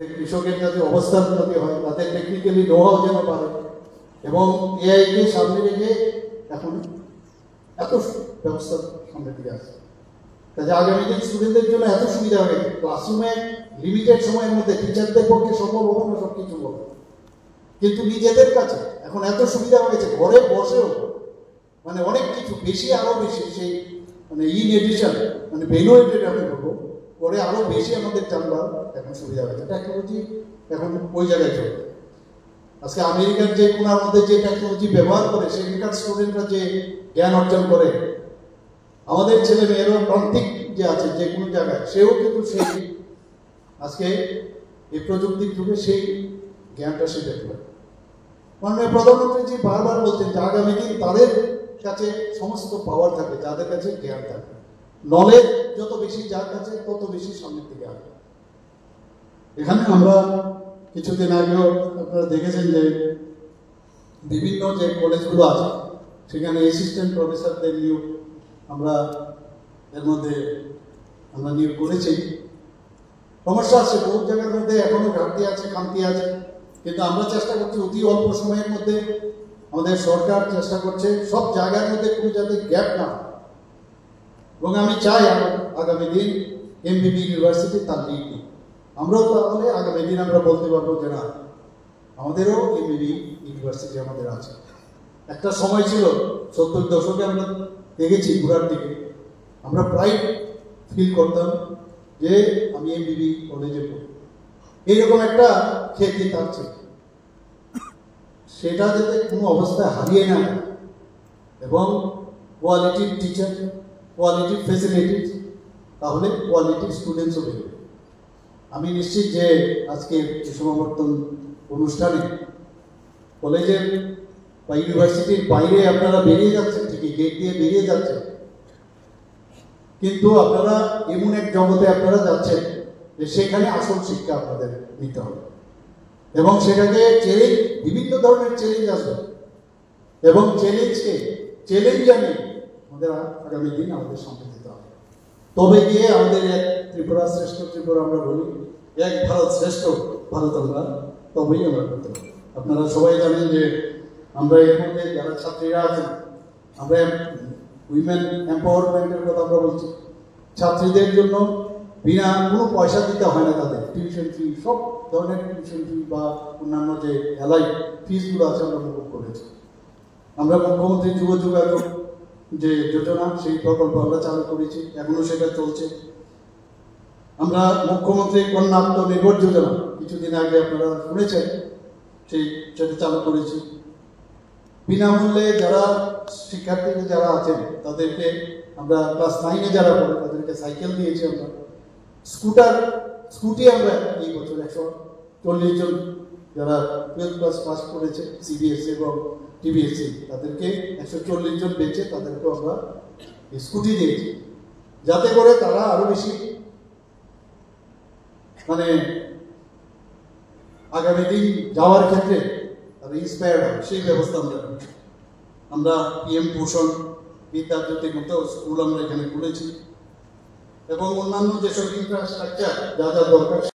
কৃষকের যাতে অবস্থার উন্নতি হয়, তাদের টেকনিক্যালি নো-হাউ যেন পারে, এবং এআইকে সামনে রেখে এখন এত ব্যবস্থা সামনে দিকে আসছে। কাজে আগামী দিন স্টুডেন্টদের জন্য এত সুবিধা হয়ে গেছে, ক্লাসরুমে লিমিটেড সময়ের মধ্যে টিচারদের পক্ষে সম্ভব হবে না সব কিছু বলে, কিন্তু নিজেদের কাছে এখন এত সুবিধা হয়েছে, ঘরে বসেও মানে অনেক কিছু বেশি, আরো বেশি সেই মানে ইন এডিশন মানে বেনোয়েটেড আমি বলবো, পরে আরো বেশি আমাদের জানবার এখন সুবিধা হয়েছে। টেকনোলজি এখন ওই জায়গায় চলবে। আজকে আমেরিকার যে কোনার মধ্যে যে টেকনোলজি ব্যবহার করে সেখানকার স্টুডেন্টরা যে জ্ঞান অর্জন করে, আমাদের ছেলে মেয়েরও প্রান্তিক যে আছে যে কোনো জায়গায়, সেও কিন্তু সেই আজকে এই প্রযুক্তির যুগে সেই জ্ঞানটা সে দেখবে। মাননীয় প্রধানমন্ত্রীজি বারবার বলছেন যে আগামী দিন তাদের কাছে সমস্ত পাওয়ার থাকে, যাদের কাছে জ্ঞান থাকে, নলেজ যত বেশি যার কাছে তত বেশি সামনের দিকে আসবে। এখানে আমরা কিছুদিন আগেও আপনারা দেখেছেন যে বিভিন্ন যে কলেজগুলো আছে সেখানে অ্যাসিস্ট্যান্ট প্রফেসরদের নিয়োগ আমরা এর মধ্যে আমরা নিয়োগ করেছি। সমস্যা আছে বহু জায়গার মধ্যে, এখনো ঘাটতি আছে, খামতি আছে, কিন্তু আমরা চেষ্টা করছি অতি অল্প সময়ের মধ্যে, আমাদের সরকার চেষ্টা করছে সব জায়গার মধ্যে কোনো যাতে গ্যাপ না হয়। এবং আমি চাই আগামী দিন এমবিবি ইউনিভার্সিটি তার লিড নিই, আমরাও তাহলে আগামী দিন আমরা বলতে পারবো যে না আমাদেরও এমবিবি ইউনিভার্সিটি আমাদের আছে। একটা সময় ছিল 70 দশকে আমরা দেখেছি ঘোরার দিকে, আমরা প্রায় ফিল করতাম যে আমি এমবিবি কলেজে পড়ি, এইরকম একটা খ্যাতি তার ছিল। সেটা যাতে কোনো অবস্থায় হারিয়ে না এবং কোয়ালিটির টিচার, কোয়ালিটির ফেসিলিটিস, তাহলে কোয়ালিটির স্টুডেন্টসও বেরোবে। আমি নিশ্চিত যে আজকে এই সমাবর্তন অনুষ্ঠানে কলেজের বা ইউনিভার্সিটির বাইরে আপনারা বেরিয়ে যাচ্ছেন, ঠিকই গেট দিয়ে বেরিয়ে যাচ্ছেন, কিন্তু আপনারা এমন এক জগতে আপনারা যাচ্ছেন যে সেখানে আসল শিক্ষা আপনাদের নিতে হবে, এবং সেটাকে চ্যালেঞ্জ, বিভিন্ন ধরনের চ্যালেঞ্জ আসবে, এবং চ্যালেঞ্জ জানি আমাদের আগামী দিন আমাদের সামনে দিতে হবে। তবে গিয়ে আমাদের এক ত্রিপুরা শ্রেষ্ঠ ত্রিপুরা আমরা বলি, এক ভারত শ্রেষ্ঠ ভারত আমরা তবেই আমরা করতে পারি। আপনারা সবাই জানেন যে আমরা এর মধ্যে যারা ছাত্রীরা আছেন, আমরা উইমেন এম্পাওয়ারমেন্টের কথা আমরা বলছি। ছাত্রীদের জন্য বিনা কোনো পয়সা দিতে হয় না, তাদের টিউশন ফি, সব ধরনের টিউশন ফি বা অন্যান্য যে এলাই ফিসগুলো আছে আমরা মুকুব করেছি। আমরা মুখ্যমন্ত্রী যুব যোগাযোগ যে যোজনা, সেই প্রকল্প আমরা চালু করেছি, এখনো সেটা চলছে। আমরা মুখ্যমন্ত্রী কন্যা আত্মনির্ভর যোজনা কিছুদিন আগে আপনারা শুনেছেন, সেটা চালু করেছি। বিনামূল্যে যারা শিক্ষার্থীরা যারা আছেন তাদেরকে আমরা ক্লাস 9-এ যারা পড়ে তাদেরকে সাইকেল দিয়েছি আমরা। স্কুটি আমরা এই বছর 140 জন যারা 12 ক্লাস পাস করেছে সিবিএসই এবং টিবিএসসি, তাদেরকে 140 জন বেঁচে তাদেরকেও আমরা স্কুটি দিয়েছি, যাতে করে তারা আরো বেশি মানে আগামী দিন যাওয়ার ক্ষেত্রে তারা ইন্সপায়ার্ড হবে, সেই ব্যবস্থা আমরা পিএম পোষণ, বিদ্যাজ্যোতির মতো স্কুল আমরা এখানে খুলেছি, এবং অন্যান্য যেসব ইনফ্রাস্ট্রাকচার যা যা দরকার